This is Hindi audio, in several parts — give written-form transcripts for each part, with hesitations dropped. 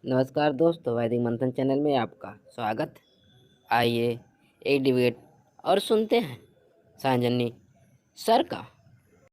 नमस्कार दोस्तों, वैदिक मंथन चैनल में आपका स्वागत। आइए एक डिबेट और सुनते हैं सांजनी सर का।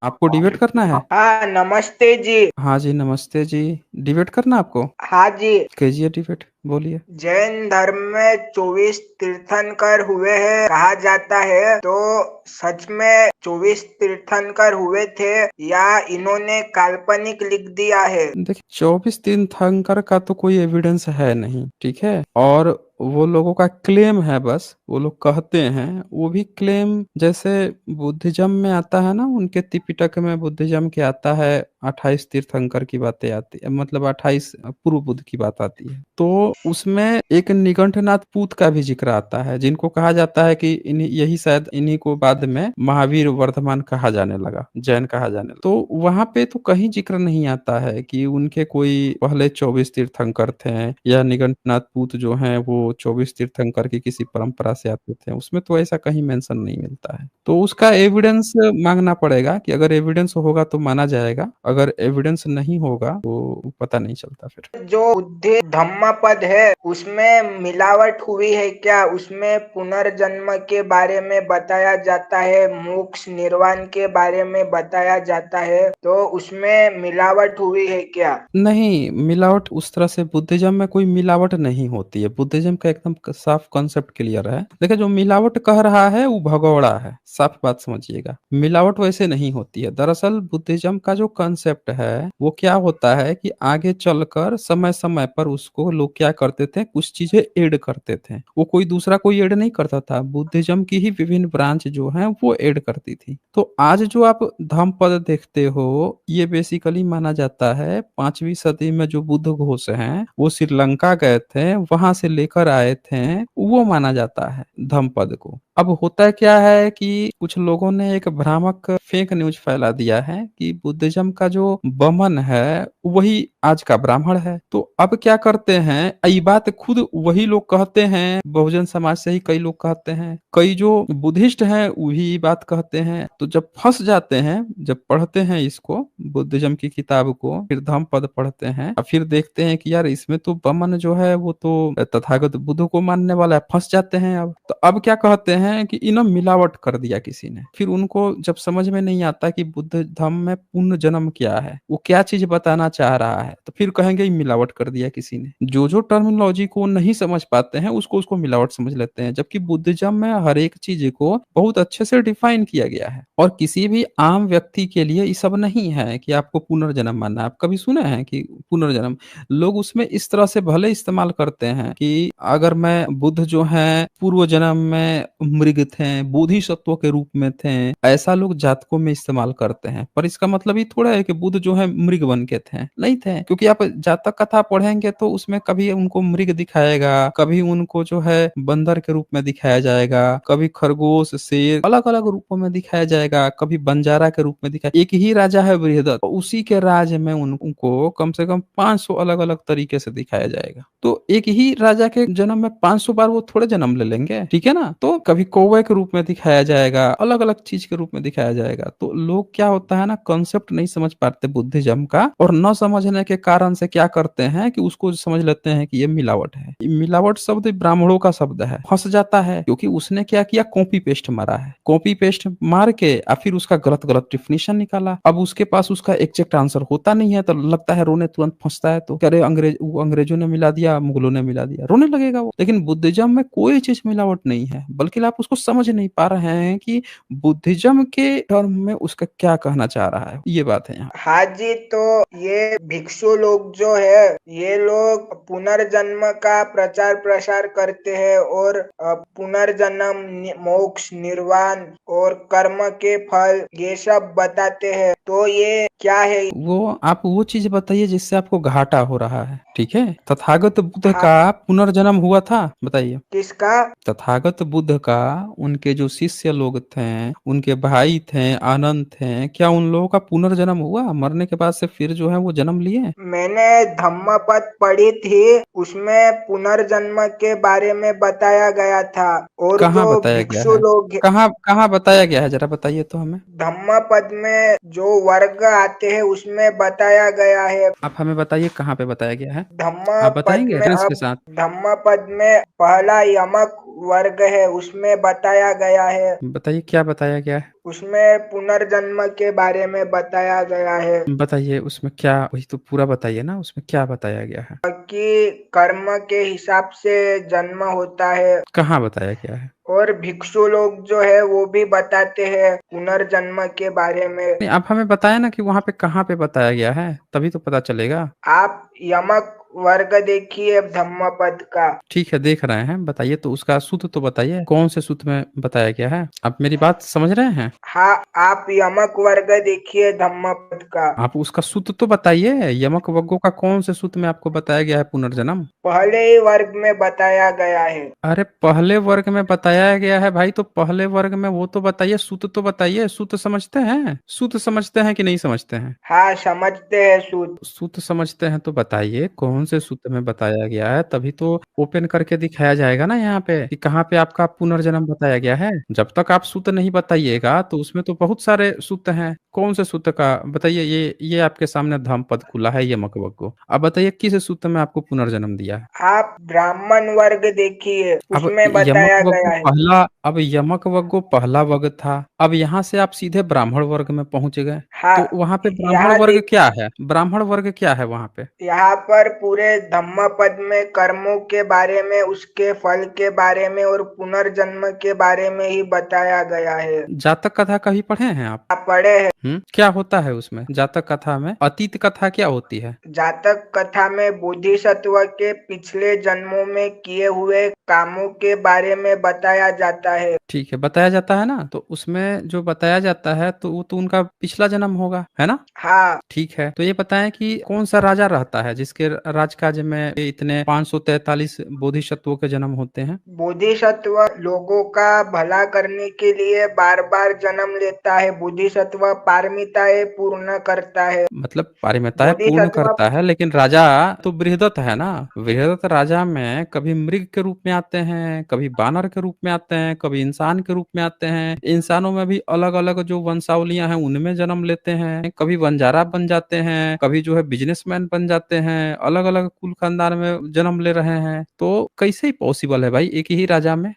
आपको डिबेट करना है? हाँ, नमस्ते जी। हाँ जी, नमस्ते जी। डिबेट करना आपको? हाँ जी। कीजिए डिबेट, बोलिए। जैन धर्म में 24 तीर्थंकर हुए हैं कहा जाता है, तो सच में 24 तीर्थंकर हुए थे या इन्होंने काल्पनिक लिख दिया है? देखिए, 24 तीर्थंकर का तो कोई एविडेंस है नहीं, ठीक है। और वो लोगों का क्लेम है, बस वो लोग कहते हैं। वो भी क्लेम जैसे बुद्धिज्म में आता है ना, उनके त्रिपिटक में बुद्धिज्म के आता है 28 तीर्थंकर की बातें आती है, मतलब 28 पूर्व बुद्ध की बात आती है। तो उसमें एक निगंठनाथ पूत का भी जिक्र आता है, जिनको कहा जाता है कि इन्हीं यही शायद इन्हीं को बाद में महावीर वर्धमान कहा जाने लगा, जैन कहा जाने लगा। तो वहां पे तो कहीं जिक्र नहीं आता है कि उनके कोई पहले 24 तीर्थंकर थे, या निगंठनाथ पूत जो हैं वो 24 तीर्थंकर की किसी परंपरा से आते थे। उसमें तो ऐसा कहीं मेंशन नहीं मिलता है। तो उसका एविडेंस मांगना पड़ेगा कि अगर एविडेंस होगा तो माना जाएगा, अगर एविडेंस नहीं होगा तो पता नहीं चलता फिर। जो बुद्धि धम्मपद है उसमें मिलावट हुई है क्या? उसमें पुनर्जन्म के बारे में बताया जाता है, मोक्ष निर्वाण के बारे में बताया जाता है, तो उसमें मिलावट हुई है क्या? नहीं, मिलावट उस तरह से बुद्धिज्म में कोई मिलावट नहीं होती है। बुद्धिज्म का एकदम साफ कॉन्सेप्ट क्लियर है। देखिए, जो मिलावट कह रहा है वो भगोड़ा है, साफ बात समझिएगा। मिलावट वैसे नहीं होती है। दरअसल बुद्धिज्म का जो कॉन्सेप्ट है वो क्या होता है कि आगे चलकर समय समय पर उसको लोग क्या करते थे, कुछ चीजें ऐड करते थे। वो कोई दूसरा कोई ऐड नहीं करता था, बुद्धिज्म की ही विभिन्न ब्रांच जो है वो ऐड करती थी। तो आज जो आप धम्मपद देखते हो, ये बेसिकली माना जाता है 5वीं सदी में जो बुद्ध घोष हैं वो श्रीलंका गए थे, वहां से लेकर आए थे, वो माना जाता है धम्मपद को। अब होता क्या है कि कुछ लोगों ने एक भ्रामक फेक न्यूज फैला दिया है कि बुद्धिज्म का जो बमन है वही आज का ब्राह्मण है। तो अब क्या करते हैं, ये बात खुद वही लोग कहते हैं, बहुजन समाज से ही कई लोग कहते हैं, कई जो बुद्धिस्ट हैं वही ये बात कहते हैं। तो जब फंस जाते हैं, जब पढ़ते हैं इसको, बुद्धिज्म की किताब को, फिर धम्मपद पढ़ते हैं और फिर देखते हैं कि यार इसमें तो बमन जो है वो तो तथागत बुद्ध को मानने वाला है, फंस जाते हैं। अब तो अब क्या कहते हैं कि इन्हें मिलावट कर दिया किसी ने। फिर उनको जब समझ में नहीं आता कि बुद्ध धर्म में पुनर्जन्म क्या है, वो क्या चीज बताना चाह रहा है, तो फिर कहेंगे ये मिलावट कर दिया किसी ने। जो जो टर्मिनोलॉजी को नहीं समझ पाते हैं उसको उसको मिलावट समझ लेते हैं, जबकि बुद्धिज्म में हर एक चीज को बहुत अच्छे से डिफाइन किया गया है। और किसी भी आम व्यक्ति के लिए ये सब नहीं है कि आपको पुनर्जन्म मानना है। आप कभी सुने हैं कि पुनर्जन्म? लोग उसमें इस तरह से भले इस्तेमाल करते हैं कि अगर मैं बुद्ध जो है पूर्व जन्म में मृग थे, बोधिसत्व के रूप में थे, ऐसा लोग जातकों में इस्तेमाल करते हैं। पर इसका मतलब ये थोड़ा है कि बुद्ध जो है मृग बन के थे, नहीं थे। क्योंकि आप जातक कथा पढ़ेंगे तो उसमें कभी उनको मृग दिखाएगा, कभी उनको जो है बंदर के रूप में दिखाया जाएगा, कभी खरगोश, शेर, अलग अलग रूपों में दिखाया जाएगा, कभी बंजारा के रूप में दिखाया। एक ही राजा है बृहदत्त, उसी के राज में उनको कम से कम 500 अलग अलग तरीके से दिखाया जाएगा। तो एक ही राजा के जन्म में 500 बार वो थोड़े जन्म ले लेंगे, ठीक है ना। तो कभी कौवे के रूप में दिखाया जाएगा, अलग अलग चीज के रूप में दिखाया जाएगा। तो लोग क्या होता है ना, कॉन्सेप्ट नहीं समझ पाते बुद्धिज्म का, और न समझने के कारण से क्या करते हैं कि उसको समझ लेते हैं कि ये मिलावट है। ये मिलावट शब्द ब्राह्मणों का शब्द है, फंस जाता है क्योंकि उसने क्या किया, कॉपी पेस्ट मारा है। कॉपी पेस्ट मार के और फिर उसका गलत गलत डिफिनेशन निकाला। अब उसके पास उसका एग्जैक्ट आंसर होता नहीं है तो लगता है रोने, तुरंत फंसता है। तो अरे अंग्रेजों ने मिला दिया, मुगलों ने मिला दिया, रोने लगेगा वो। लेकिन बुद्धिज्म में कोई चीज मिलावट नहीं है, बल्कि आप उसको समझ नहीं पा रहे हैं कि बुद्धिज्म के टर्म में उसका क्या कहना चाह रहा है। ये बात है यहाँ। हाँ जी, तो ये भिक्षु लोग जो है, ये लोग पुनर्जन्म का प्रचार प्रसार करते हैं और पुनर्जन्म, मोक्ष, निर्वाण और कर्म के फल ये सब बताते हैं। तो ये क्या है? वो आप वो चीज बताइए जिससे आपको घाटा हो रहा है, ठीक है। तथागत बुद्ध हाँ, का पुनर्जन्म हुआ था, बताइए। किसका? तथागत बुद्ध का, उनके जो शिष्य लोग थे, उनके भाई थे, आनंद थे, क्या उन लोगों का पुनर्जन्म हुआ? मरने के बाद से फिर जो है वो जन्म लिए? मैंने धम्मपद पढ़ी थी, उसमें पुनर्जन्म के बारे में बताया गया था। और कहाँ जो बताया गया भिक्षु है? लोग, कहाँ कहाँ बताया गया है, जरा बताइए तो हमें। धम्मपद में जो वर्ग आते हैं उसमें बताया गया है। आप हमें बताइए कहाँ पे बताया गया है। धम्म आप पद बताएंगे में रेफरेंस के अब साथ? धम्म पद में पहला यमक वर्ग है, उसमें बताया गया है, बताइए क्या बताया गया है? उसमें पुनर्जन्म के बारे में बताया गया है बताइए उसमें क्या, वही तो पूरा बताइए ना, उसमें क्या बताया गया है? कि कर्म के हिसाब से जन्म होता है। कहाँ बताया गया है? और भिक्षु लोग जो है वो भी बताते हैं पुनर्जन्म के बारे में। नहीं, आप हमें बताया ना कि वहां पे कहाँ पे बताया गया है, तभी तो पता चलेगा। आप यमक वर्ग देखिए धम्म पद का। ठीक है, देख रहे हैं, बताइए तो उसका सूत्र तो बताइए, कौन से सूत्र में बताया गया है? आप मेरी बात समझ रहे हैं? हाँ, आप यमक वर्ग देखिए धम्म पद का। आप उसका सूत्र तो बताइए, यमक वग्गों का कौन से सूत्र में आपको बताया गया है पुनर्जन्म? पहले ही वर्ग में बताया गया है। अरे पहले वर्ग में बताया गया है भाई, तो पहले वर्ग में वो तो बताइए, सूत्र तो बताइए। सूत्र समझते हैं? सूत्र समझते हैं कि नहीं समझते हैं? हाँ, समझते हैं सूद। सूत्र समझते हैं तो बताइए कौन से सूत्र में बताया गया है, तभी तो ओपन करके दिखाया जाएगा ना यहाँ पे कि कहाँ पे आपका पुनर्जन्म बताया गया है। जब तक आप सूत्र नहीं बताइएगा तो उसमें तो बहुत सारे सूत्र हैं। कौन से सूत्र का बताइए? ये आपके सामने धम्म पद खुला है, ये मकवक्को। अब बताइए किस सूत्र में आपको पुनर्जन्म दिया है? आप ब्राह्मण वर्ग देखिए, अब उसमें यमक बताया वग्गो गया है। पहला, अब यमक वग्गो पहला वर्ग था, अब यहाँ से आप सीधे ब्राह्मण वर्ग में पहुंच गए। हाँ, तो वहां पे ब्राह्मण यहाँ वर्ग देख, क्या है? ब्राह्मण वर्ग क्या है वहां पे? यहाँ पर पूरे धम्म पद में कर्मों के बारे में, उसके फल के बारे में और पुनर्जन्म के बारे में ही बताया गया है। जातक कथा कभी पढ़े हैं आप? आप पढ़े हैं? क्या होता है उसमें? जातक कथा में अतीत कथा क्या होती है? जातक कथा में बोधिसत्व के पिछले जन्मों में किए हुए कामों के बारे में बताया जाता है। ठीक है, बताया जाता है ना, तो उसमें जो बताया जाता है तो वो तो उनका पिछला जन्म होगा, है ना? हाँ, ठीक है, तो ये बताएं कि कौन सा राजा रहता है जिसके राजकाज में इतने 543 बोधिसत्वों के जन्म होते हैं? बोधिसत्व लोगों का भला करने के लिए बार बार जन्म लेता है। बोधिसत्व पारमिताएं पूर्ण करता है। मतलब पारमिताएं पूर्ण बोधिसत्व करता है, लेकिन राजा तो बृहदत्त है ना। बृहदत्त राजा में कभी मृग के रूप में आते हैं, कभी बानर के रूप में आते हैं, कभी इंसान के रूप में आते हैं। इंसानों में भी अलग अलग जो वंशावलियां हैं उनमें जन्म लेते हैं। कभी बंजारा बन जाते हैं, कभी जो है बिजनेसमैन बन जाते हैं। अलग अलग कुल खानदान में जन्म ले रहे हैं, तो कैसे ही पॉसिबल है भाई एक ही राजा में?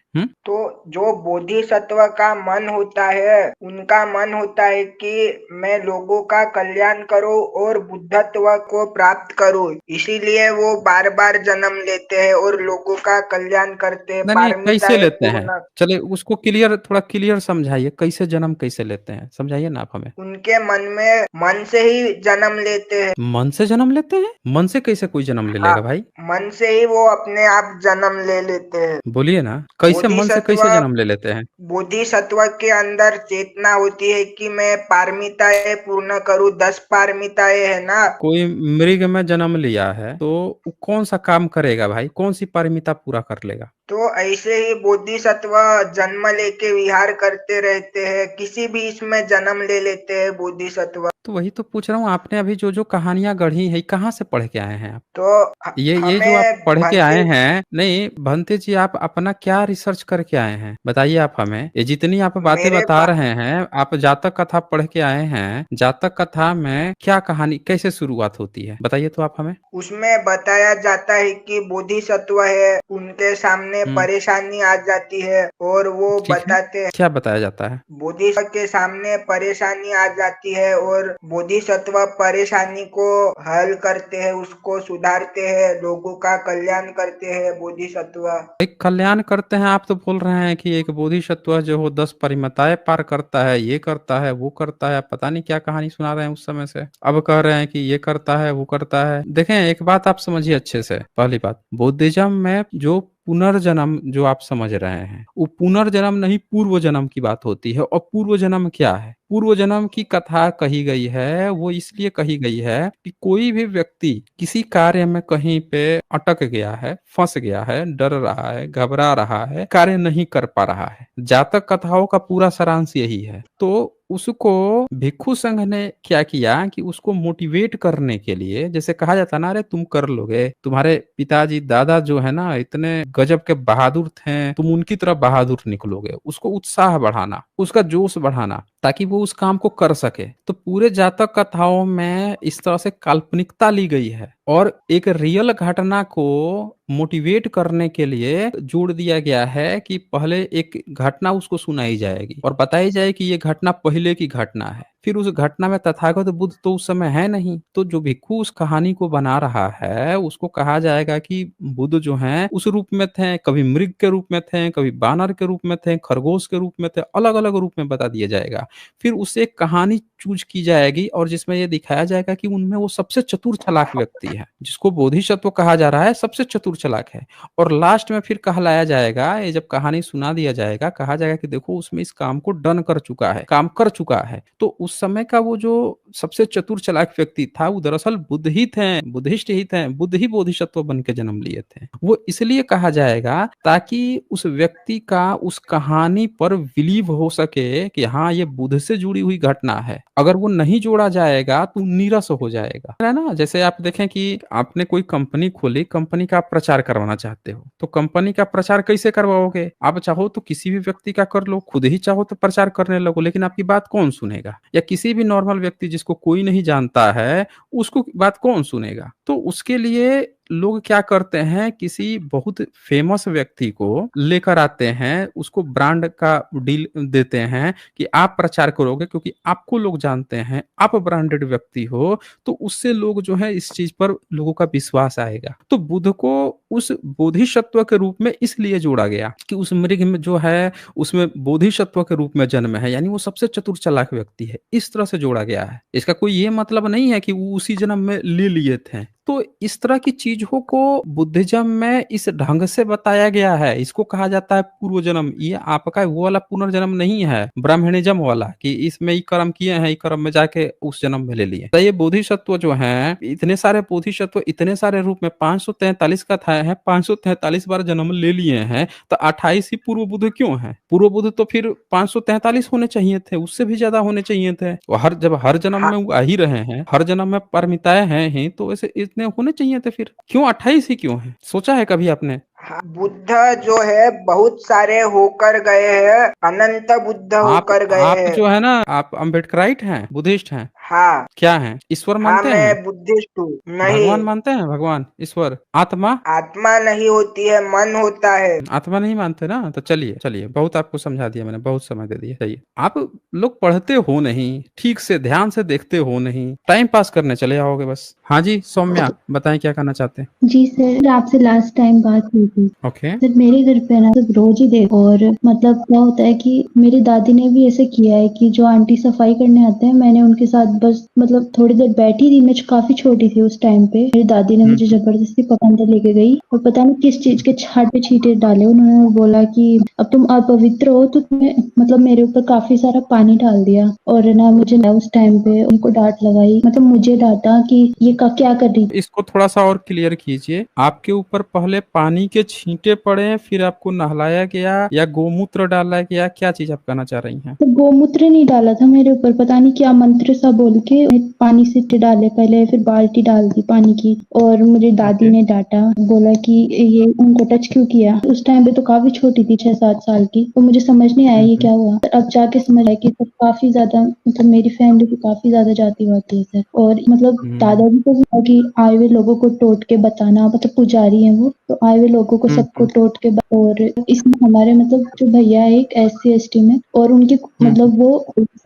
तो जो बोधिसत्व का मन होता है, उनका मन होता है कि मैं लोगों का कल्याण करूं और बुद्धत्व को प्राप्त करूं। इसीलिए वो बार बार जन्म लेते हैं और लोगों का कल्याण करते हैं। नहीं नहीं, कैसे पारमिताएं लेते हैं? पूर्ण, चलिए उसको क्लियर, थोड़ा क्लियर समझाइए, कैसे जन्म कैसे लेते हैं, समझाइए ना आप हमें। उनके मन में मन से ही जन्म लेते हैं। मन से जन्म लेते हैं? मन से कैसे कोई जन्म ले हाँ, लेगा भाई? मन से ही वो अपने आप जन्म ले लेते हैं। बोलिए ना, कैसे मन से बोधिसत्व कैसे जन्म ले लेते हैं? बोधिसत्व के अंदर चेतना होती है कि मैं पारमिताएं पूर्ण करूं। 10 पारमिताएं है ना। कोई मृग में जन्म लिया है तो वो कौन सा काम करेगा भाई? कौन सी पारमिता पूरा कर लेगा? तो ऐसे ही बोधिसत्व जन्म लेके विहार करते रहते हैं, किसी भी इसमें जन्म ले लेते हैं बोधिसत्व। तो वही तो पूछ रहा हूँ, आपने अभी जो जो कहानियां गढ़ी है कहाँ से पढ़ के आए हैं आप? तो ये जो आप हमें पढ़ के आए भंते हैं, नहीं भंते जी, आप अपना क्या रिसर्च करके आए हैं बताइए आप हमें। ये जितनी आप बातें मेरे बता पा, रहे हैं, आप जातक कथा पढ़ के आए हैं, जातक कथा में क्या कहानी कैसे शुरुआत होती है बताइए तो आप हमें। उसमें बताया जाता है कि बोधिसत्व है, उनके सामने हम्म। परेशानी आ जाती है और वो ठीक है, बताते हैं। क्या बताया जाता है? बोधिसत्व के सामने परेशानी आ जाती है और बोधिसत्व परेशानी को हल करते हैं, उसको सुधारते हैं, लोगों का कल्याण करते हैं बोधिसत्व। एक कल्याण करते हैं, आप तो बोल रहे हैं कि एक बोधिसत्व जो हो 10 परिमताएं पार करता है, ये करता है वो करता है, पता नहीं क्या कहानी सुना रहे हैं उस समय से। अब कह रहे हैं कि ये करता है वो करता है। देखें, एक बात आप समझिए अच्छे से। पहली बात, बुद्धिज्म में जो पुनर्जन्म जो आप समझ रहे हैं, वो पुनर्जन्म नहीं पूर्व जन्म की बात होती है। और पूर्व जन्म क्या है? पूर्व जन्म की कथा कही गई है, वो इसलिए कही गई है कि कोई भी व्यक्ति किसी कार्य में कहीं पे अटक गया है, फंस गया है, डर रहा है, घबरा रहा है, कार्य नहीं कर पा रहा है। जातक कथाओं का पूरा सारांश यही है। तो उसको भिक्षु संघ ने क्या किया कि उसको मोटिवेट करने के लिए, जैसे कहा जाता ना, अरे तुम कर लोगे, तुम्हारे पिताजी दादा जो है ना इतने गजब के बहादुर थे, तुम उनकी तरह बहादुर निकलोगे, उसको उत्साह बढ़ाना, उसका जोश बढ़ाना, ताकि वो उस काम को कर सके। तो पूरे जातक कथाओं में इस तरह से काल्पनिकता ली गई है और एक रियल घटना को मोटिवेट करने के लिए जोड़ दिया गया है कि पहले एक घटना उसको सुनाई जाएगी और बताई जाए कि ये घटना पहले की घटना है। फिर उस घटना में तथागत बुद्ध तो उस समय है नहीं, तो जो भिक्षु उस कहानी को बना रहा है उसको कहा जाएगा कि बुद्ध जो हैं उस रूप में थे, कभी मृग के रूप में थे, कभी बानर के रूप में थे, खरगोश के रूप में थे, अलग अलग रूप में बता दिया जाएगा। फिर उससे एक कहानी चूज की जाएगी और जिसमें ये दिखाया जाएगा कि उनमें वो सबसे चतुर चालाक व्यक्ति है, जिसको बोधिसत्व कहा जा रहा है, सबसे चतुर चालाक है। और लास्ट में फिर कहलाया जाएगा, ये जब कहानी सुना दिया जाएगा, कहा जाएगा कि देखो उसमें इस काम को डन कर चुका है, काम कर चुका है। तो उस समय का वो जो सबसे चतुर चालाक व्यक्ति था वो दरअसल बुद्ध ही थे, बुद्धिस्ट ही थे, बुद्ध ही बोधिसत्व बन के जन्म लिए थे। वो इसलिए कहा जाएगा ताकि उस व्यक्ति का उस कहानी पर बिलीव हो सके कि हाँ ये बुद्ध से जुड़ी हुई घटना है। अगर वो नहीं जोड़ा जाएगा तो नीरस हो जाएगा, है ना। जैसे आप देखें कि आपने कोई कंपनी खोली, कंपनी का आप प्रचार करवाना चाहते हो, तो कंपनी का प्रचार कैसे करवाओगे? आप चाहो तो किसी भी व्यक्ति का कर लो, खुद ही चाहो तो प्रचार करने लगो, लेकिन आपकी बात कौन सुनेगा? या किसी भी नॉर्मल व्यक्ति जिसको कोई नहीं जानता है उसको बात कौन सुनेगा? तो उसके लिए लोग क्या करते हैं, किसी बहुत फेमस व्यक्ति को लेकर आते हैं, उसको ब्रांड का डील देते हैं कि आप प्रचार करोगे क्योंकि आपको लोग जानते हैं, आप ब्रांडेड व्यक्ति हो, तो उससे लोग जो है इस चीज पर लोगों का विश्वास आएगा। तो बुद्ध को उस बोधिसत्व के रूप में इसलिए जोड़ा गया कि उस मृग में जो है उसमें बोधिसत्व के रूप में जन्म है, यानी वो सबसे चतुर चालाक व्यक्ति है, इस तरह से जोड़ा गया है। इसका कोई ये मतलब नहीं है कि वो उसी जन्म में ले लिए थे। तो इस तरह की चीजों को बुद्धिज्म में इस ढंग से बताया गया है, इसको कहा जाता है पूर्व जन्म। ये आपका वो वाला पुनर्जन्म नहीं है ब्राह्मणिज्म वाला कि इसमें ये कर्म किए हैं, ये कर्म में जाके उस जन्म में ले लिए। तो ये बोधिसत्व जो है, इतने सारे बोधिसत्व इतने सारे रूप में 543 का था है, 543 बार जन्म ले लिए हैं, तो 28 ही पूर्व बुद्ध क्यों है? पूर्व बुद्ध तो फिर 543 होने चाहिए थे, उससे भी ज्यादा होने चाहिए थे। जब हर जन्म हाँ में वो आ ही रहे हैं, हर जन्म में परमिताएं हैं ही, तो ऐसे इतने होने चाहिए थे। फिर क्यों 28 ही क्यों है? सोचा है कभी आपने? हाँ, बुद्ध जो है बहुत सारे होकर गए हैं, अनंत बुद्ध होकर गए आप हैं। जो है ना, आप अम्बेडकराइट हैं, बुद्धिस्ट हैं, हाँ क्या हैं? ईश्वर हाँ, मानते हैं? मैं बुद्धिस्ट हूँ। भगवान नहीं, मानते हैं? भगवान, ईश्वर, आत्मा? आत्मा नहीं होती है, मन होता है। आत्मा नहीं मानते ना? तो चलिए चलिए, बहुत आपको समझा दिया मैंने, बहुत समय दे दिया। चाहिए आप लोग पढ़ते हो नहीं, ठीक से ध्यान से देखते हो नहीं, टाइम पास करने चले आओगे बस। हाँ जी सौम्या, बताएं क्या करना चाहते हैं? जी सर, आपसे लास्ट टाइम बात हुई थी ओके। सर। मेरे घर पे ना सब रोज ही देख, और मतलब क्या होता है कि मेरी दादी ने भी ऐसे किया है कि जो आंटी सफाई करने आते हैं, मैंने उनके साथ बस मतलब थोड़ी देर बैठी थी। मैं काफी छोटी थी उस टाइम पे। मेरी दादी ने मुझे जबरदस्ती पकड़ लेके गई और पता नहीं किस चीज के छाट पे छींटे डाले उन्होंने, और बोला कि अब तुम अपवित्र हो, तो तुम्हें मतलब मेरे ऊपर काफी सारा पानी डाल दिया। और ना मुझे ना उस टाइम पे उनको डांट लगाई, मतलब मुझे डांटा कि ये क्या कर रही। इसको थोड़ा सा और क्लियर कीजिए। आपके ऊपर पहले पानी के छींटे पड़े, फिर आपको नहलाया गया या गोमूत्र डाला गया? क्या चीज आप कहना चाह रही हैं? तो गोमूत्र नहीं डाला था मेरे ऊपर, पता नहीं क्या मंत्र सा बोल के पानी से डाले पहले, फिर बाल्टी डाल दी पानी की। और मेरी दादी ने डांटा, बोला कि ये उनको टच क्यों किया। उस टाइम पे तो काफी छोटी थी, 6-7 साल की, तो मुझे समझ नहीं आया ये क्या हुआ। अब जाके समझ आया कि सब काफी ज्यादा, मतलब मेरी फैमिली भी काफी ज्यादा जातिवादी है सर। और मतलब दादाजी को भी था कि आए हुए लोगों को टोट के बताना, मतलब पुजारी है वो, तो आए हुए लोगों को सबको टोट के और इसमें हमारे मतलब जो भैया है एक SC ST में, और उनके मतलब वो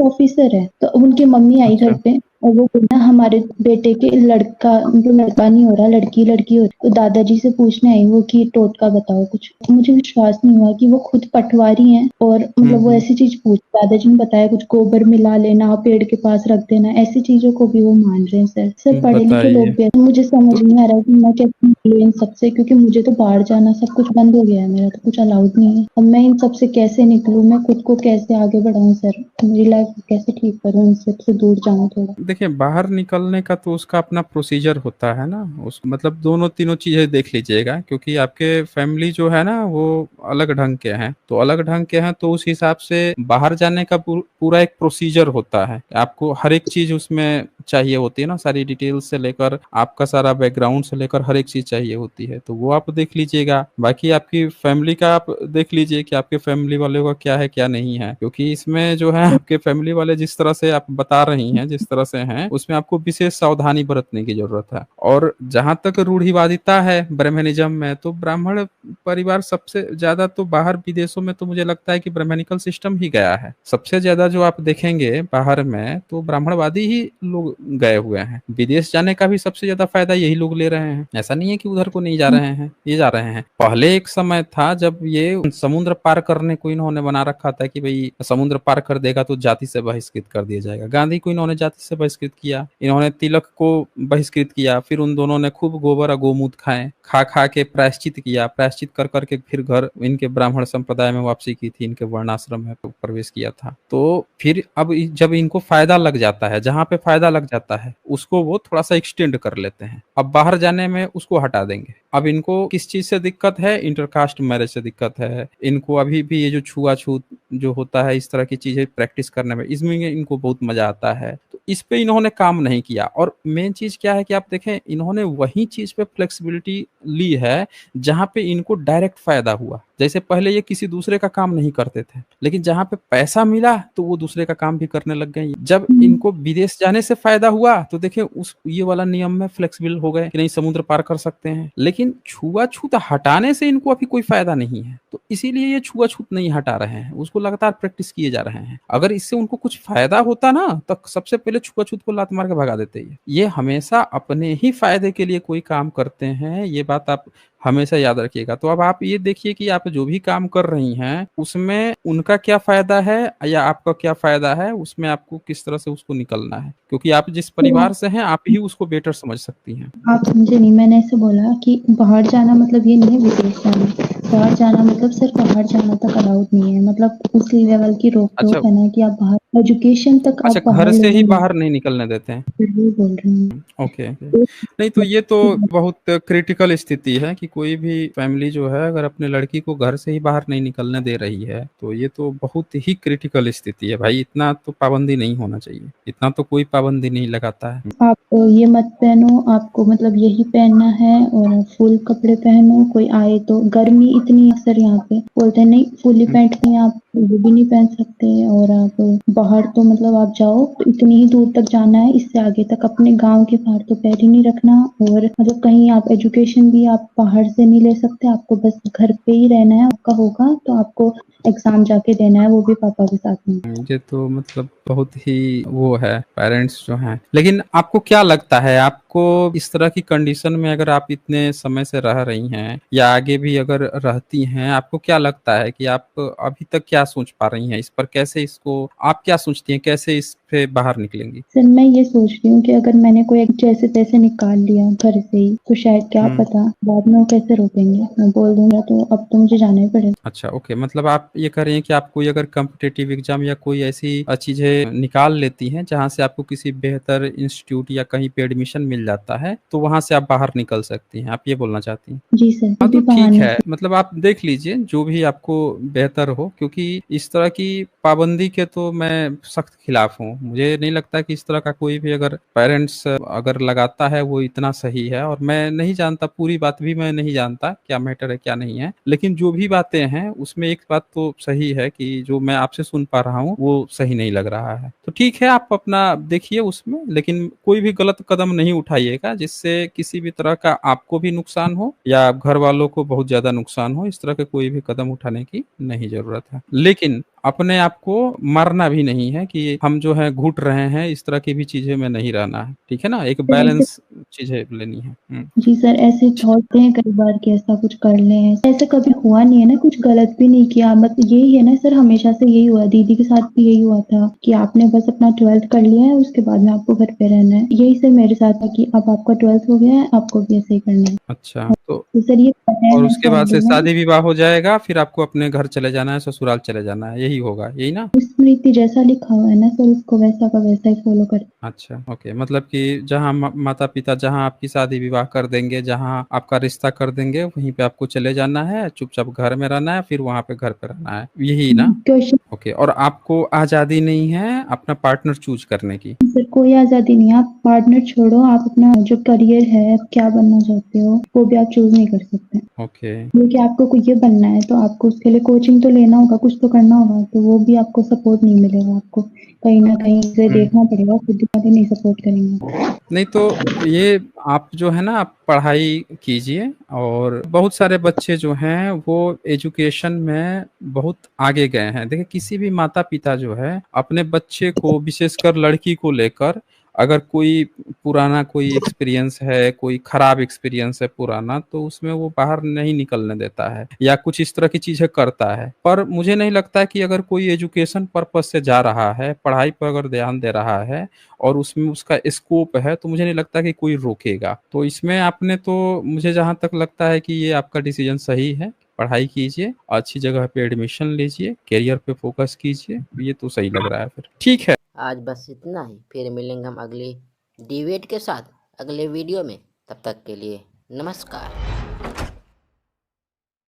ऑफिसर है, तो उनकी मम्मी आई घर पे और वो बोला हमारे बेटे के लड़का, मतलब लड़का नहीं हो रहा, लड़की लड़की हो रही। तो दादाजी से पूछने आई वो कि टोटका बताओ कुछ। तो मुझे विश्वास नहीं हुआ कि वो खुद पटवारी हैं और मतलब वो ऐसी चीज पूछ। दादाजी ने बताया कुछ गोबर मिला लेना, पेड़ के पास रख देना, ऐसी चीजों को भी वो मान रहे हैं सर पढ़े लिखे लोग भी। मुझे समझ नहीं आ रहा है कि मैं कैसे निकलूं इन सबसे, क्योंकि मुझे तो बाहर जाना सब कुछ बंद हो गया है, मेरा तो कुछ अलाउड नहीं है। अब मैं इन सबसे कैसे निकलूं, मैं खुद को कैसे आगे बढ़ाऊं सर, मेरी लाइफ कैसे ठीक करूं, इन सबसे दूर जाऊं थोड़ा। देखिए, बाहर निकलने का तो उसका अपना प्रोसीजर होता है ना, उस मतलब दोनों तीनों चीजें देख लीजिएगा, क्योंकि आपके फैमिली जो है ना वो अलग ढंग के हैं, तो अलग ढंग के हैं, तो उस हिसाब से बाहर जाने का पूरा एक प्रोसीजर होता है। आपको हर एक चीज उसमें चाहिए होती है ना, सारी डिटेल्स से लेकर आपका सारा बैकग्राउंड से लेकर हर एक चीज चाहिए होती है, तो वो आप देख लीजिएगा। बाकी आपकी फैमिली का आप देख लीजिए कि आपके फैमिली वालों का क्या है क्या नहीं है, क्योंकि इसमें जो है आपके फैमिली वाले जिस तरह से आप बता रही हैं, जिस तरह से हैं, उसमें आपको विशेष सावधानी बरतने की जरूरत है। और जहां तक रूढ़िवादिता है ब्राह्मणिज्म में, तो ब्राह्मण परिवार सबसे ज्यादा तो बाहर विदेशों में तो मुझे लगता है कि ब्राह्मणिकल सिस्टम ही गया है सबसे ज्यादा। जो आप देखेंगे बाहर में तो ब्राह्मणवादी ही लोग गए हुए हैं। विदेश जाने का भी सबसे ज्यादा फायदा यही लोग ले रहे हैं, ऐसा नहीं है कि उधर को नहीं जा रहे हैं, ये जा रहे हैं। पहले एक समय था जब ये समुद्र पार करने को इन्होंने बना रखा था कि भाई समुद्र पार कर देगा तो जाति से बहिष्कृत कर दिया जाएगा। गांधी को इन्होंने जाति से बहिष्कृत किया, इन्होंने तिलक को बहिष्कृत किया, फिर उन दोनों ने खूब गोबर और गोमूत्र खाए, खा खा के प्रायश्चित किया, प्रायश्चित कर करके फिर घर इनके ब्राह्मण संप्रदाय में वापसी की थी, इनके वर्णाश्रम में प्रवेश किया था। तो फिर अब जब इनको फायदा लग जाता है, जहां पे फायदा लग जाता है उसको वो थोड़ा सा एक्सटेंड कर लेते हैं। अब बाहर जाने में उसको हटा देंगे। अब इनको किस चीज से दिक्कत है? इंटरकास्ट मैरिज से दिक्कत है इनको। अभी भी ये जो छुआछूत जो होता है, इस तरह की चीजें प्रैक्टिस करने में, इसमें इनको बहुत मजा आता है। तो इस पे इन्होंने काम नहीं किया। और मेन चीज क्या है कि आप देखें, इन्होंने वही चीज पे फ्लेक्सिबिलिटी ली है जहां पे इनको डायरेक्ट फायदा हुआ। जैसे पहले ये किसी दूसरे का काम नहीं करते थे, लेकिन जहां पे पैसा मिला तो वो दूसरे का काम भी करने लग गए। जब इनको विदेश जाने से फायदा हुआ तो देखिए उस ये वाला नियम में फ्लेक्सिबल हो गए कि नहीं समुद्र पार कर सकते हैं। लेकिन छुआछूत हटाने से इनको अभी कोई फायदा नहीं है, तो इसीलिए ये छुआछूत नहीं हटा रहे हैं, उसको लगातार प्रैक्टिस किए जा रहे हैं। अगर इससे उनको कुछ फायदा होता ना तो सबसे पहले छुआछूत को लात मार के भगा देते। ये हमेशा अपने ही फायदे के लिए कोई काम करते हैं, ये बात आप हमेशा याद रखिएगा। तो अब आप ये देखिए कि आप जो भी काम कर रही हैं उसमें उनका क्या फायदा है या आपका क्या फायदा है, उसमें आपको किस तरह से उसको निकलना है, क्योंकि आप जिस परिवार से हैं आप ही उसको बेटर समझ सकती हैं। आप समझे नहीं, मैंने ऐसे बोला कि बाहर जाना मतलब ये नहीं है विदेश जाना। बाहर जाना मतलब सिर्फ बाहर जाना तक अलाउड नहीं है, मतलब उस लेवल की रोक अच्छा टोक है ना कि आप बाहर एजुकेशन तक अच्छा, आप बाहर घर से ही लोगों बाहर नहीं निकलने देते हैं। ये बोल रही हूँ। ओके नहीं, तो ये तो बहुत क्रिटिकल स्थिति है कि कोई भी फैमिली जो है अगर अपने लड़की को घर से ही बाहर नहीं निकलने दे रही है तो ये तो बहुत ही क्रिटिकल स्थिति है भाई। इतना तो पाबंदी नहीं होना चाहिए, इतना तो कोई पाबंदी नहीं लगाता है। आप ये मत पहनो, आपको मतलब यही पहनना है और फुल कपड़े पहनो। कोई आए तो गर्मी इतनी अक्सर यहाँ पे बोलते हैं नहीं फुली पैंट नहीं, आप वो भी नहीं पहन सकते। और आप बाहर तो मतलब आप जाओ तो इतनी ही दूर तक जाना है, इससे आगे तक अपने गांव के बाहर तो पैर ही नहीं रखना। और मतलब कहीं आप एजुकेशन भी आप बाहर से नहीं ले सकते, आपको बस घर पे ही रहना है। आपका होगा तो आपको एग्जाम जाके देना है, वो भी पापा के साथ में। ये तो मतलब बहुत ही वो है पेरेंट्स जो हैं। लेकिन आपको क्या लगता है, आपको इस तरह की कंडीशन में अगर आप इतने समय से रह रही हैं या आगे भी अगर रहती हैं, आपको क्या लगता है कि आप अभी तक क्या सोच पा रही हैं इस पर? कैसे इसको आप क्या सोचती हैं, कैसे इस पे बाहर निकलेंगी? सर मैं ये सोच रही हूँ कि अगर मैंने कोई जैसे तैसे निकाल लिया घर से ही तो शायद क्या पता बाद में वो कैसे रोकेंगे। मैं बोल दूंगा तो अब तो मुझे जाना ही पड़ेगा। अच्छा ओके, मतलब आप ये कह रही हैं कि आप कोई अगर कम्पिटिटिव एग्जाम या कोई ऐसी चीजें निकाल लेती हैं जहां से आपको किसी बेहतर इंस्टीट्यूट या कहीं पे एडमिशन मिल जाता है तो वहां से आप बाहर निकल सकती हैं, आप ये बोलना चाहती हैं? जी सर, हाँ भी तो ठीक बहाने है, मतलब आप देख लीजिए जो भी आपको बेहतर हो, क्योंकि इस तरह की पाबंदी के तो मैं सख्त खिलाफ हूँ। मुझे नहीं लगता कि इस तरह का कोई भी अगर पेरेंट्स अगर लगाता है वो इतना सही है। और मैं नहीं जानता, पूरी बात भी मैं नहीं जानता क्या मैटर है क्या नहीं है, लेकिन जो भी बातें हैं उसमें एक बात तो सही है कि जो मैं आपसे सुन पा रहा हूँ वो सही नहीं लग रहा है। तो ठीक है, आप अपना देखिए उसमें, लेकिन कोई भी गलत कदम नहीं उठाइएगा जिससे किसी भी तरह का आपको भी नुकसान हो या घर वालों को बहुत ज्यादा नुकसान हो। इस तरह के कोई भी कदम उठाने की नहीं जरूरत है। लेकिन अपने आप को मारना भी नहीं है कि हम जो है घुट रहे हैं, इस तरह की भी चीजें में नहीं रहना है, ठीक है ना? एक बैलेंस चीजें लेनी है। जी सर, ऐसे होते हैं कई बार कि ऐसा कुछ कर लें। ऐसे कभी हुआ नहीं है ना, कुछ गलत भी नहीं किया। मतलब यही है ना सर, हमेशा से यही हुआ, दीदी के साथ भी यही हुआ था कि आपने बस अपना 12th कर लिया है, उसके बाद में आपको घर पे रहना है। यही सर मेरे साथ था कि कि अब आपका 12th हो गया है, आपको भी ऐसे ही करना है। अच्छा, तो तो सर ये पता है और मैं उसके बाद से फैमिली में शादी विवाह हो जाएगा, फिर आपको अपने घर चले जाना है, ससुराल चले जाना है, यही होगा, यही ना? स्मृति जैसा लिखा हुआ है ना सर, उसको वैसा का वैसा ही फॉलो कर। अच्छा, ओके, मतलब कि जहाँ माता-पिता जहाँ आपकी शादी विवाह कर देंगे, जहाँ आपका रिश्ता कर देंगे, वहीं पे आपको चले जाना है, चुपचाप घर में रहना है, फिर वहाँ पे घर पे रहना है, यही ना? क्वेश्चन ओके, और आपको आज़ादी नहीं है अपना पार्टनर चूज़ करने की? सर कोई आज़ादी नहीं है, आप पार्टनर छोड़ो, आप अपना जो करियर है, आप क्या बनना चाहते हो, वो भी आप चूज़ नहीं कर सकते। ओके, क्योंकि आपको कुछ ये बनना है तो आपको उसके लिए कोचिंग तो लेना होगा, कुछ तो करना होगा, तो वो भी आपको सपोर्ट नहीं मिलेगा, आपको कहीं न कहीं से हुँ। देखना पड़ेगा, खुद वाले नहीं सपोर्ट करेंगे। नहीं तो ये आप जो है ना आप पढ़ाई कीजिए और बहुत सारे बच्चे जो हैं वो एजुकेशन में बहुत आगे गए हैं। देखिए किसी भी माता-पिता जो है अपने बच्चे को विशेषकर लड़की को लेकर अगर कोई पुराना कोई एक्सपीरियंस है, कोई खराब एक्सपीरियंस है पुराना तो उसमें वो बाहर नहीं निकलने देता है या कुछ इस तरह की चीज़ें करता है। पर मुझे नहीं लगता है कि अगर कोई एजुकेशन पर्पज़ से जा रहा है, पढ़ाई पर अगर ध्यान दे रहा है और उसमें उसका स्कोप है तो मुझे नहीं लगता कि कोई रोकेगा। तो इसमें आपने तो मुझे जहाँ तक लगता है कि ये आपका डिसीज़न सही है, पढ़ाई कीजिए, अच्छी जगह पे एडमिशन लीजिए, करियर पे फ़ोकस कीजिए, ये तो सही लग रहा है फिर। ठीक है। आज बस इतना ही, फिर मिलेंगे हम अगली डिबेट के साथ अगले वीडियो में। तब तक के लिए नमस्कार।